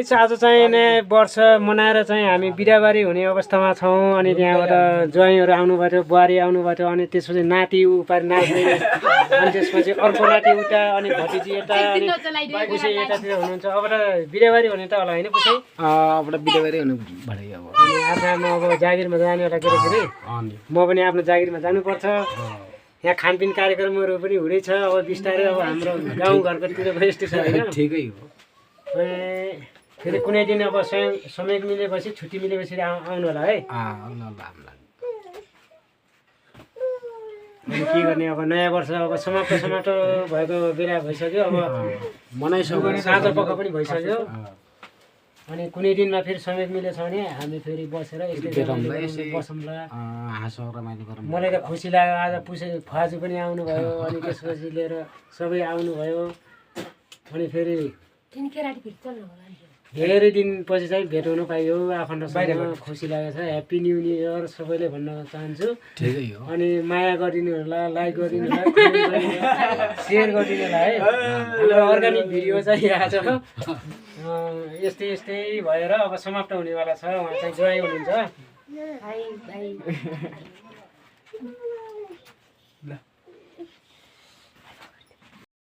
आज चाहिँ नयाँ वर्ष मनाएर चाहिँ हामी बिदाबारी हुने अवस्थामा छौँ अनि त्यहाँबाट ज्वाइँहरू आउनुभयो बुहारी आउनुभयो अनि त्यसपछि नाति उपारि नाच्ने अनि त्यसपछि अर्को नाति उता अनि भतिजी यता अनि पुसै यतातिर हुनुहुन्छ अब त बिदाबारी हुने त होला होइन पुसै अब त बिदाबारी हुनु भनेको अब आफ्नो आफ्नो अब जागिरमा जाने एउटा केटाकेटी म पनि आफ्नो जागिरमा जानुपर्छ यहाँ खानपिन कार्यक्रमहरू पनि हुँदैछ अब बिस्तारै अब हाम्रो गाउँघरकोतिर यस्तो छ होइन ठिकै हो फेरि कुनै दिन अब समय मिलेपछि छुट्टी मिलेपछि आउनु होला है अनि के गर्ने अब नयाँ वर्ष अब समाप्त भएको बेला भइसक्यो अब मनाइसक्यो साँझ पख पनि भइसक्यो अनि कुनै दिनमा फेरि समय मिलेछ भने हामी फेरि बसेर बसौँला मलाई त खुसी लाग्यो आज पुसे फुवाजु पनि आउनुभयो अनि त्यसपछि लिएर सबै आउनुभयो अनि फेरि धेरै दिनपछि चाहिँ भेट हुनु पाइयो आफन्तसँग खुसी लागेको छ ह्याप्पी न्यू इयर सबैले भन्न चाहन्छु अनि माया गरिदिनु होला लाइक गरिदिनु होला सेयर गरिदिनु होला है हाम्रो अर्ग्यानिक भिडियो चाहिँ आज यस्तै भएर अब समाप्त हुनेवाला छ उहाँ चाहिँ जोइ हुनुहुन्छ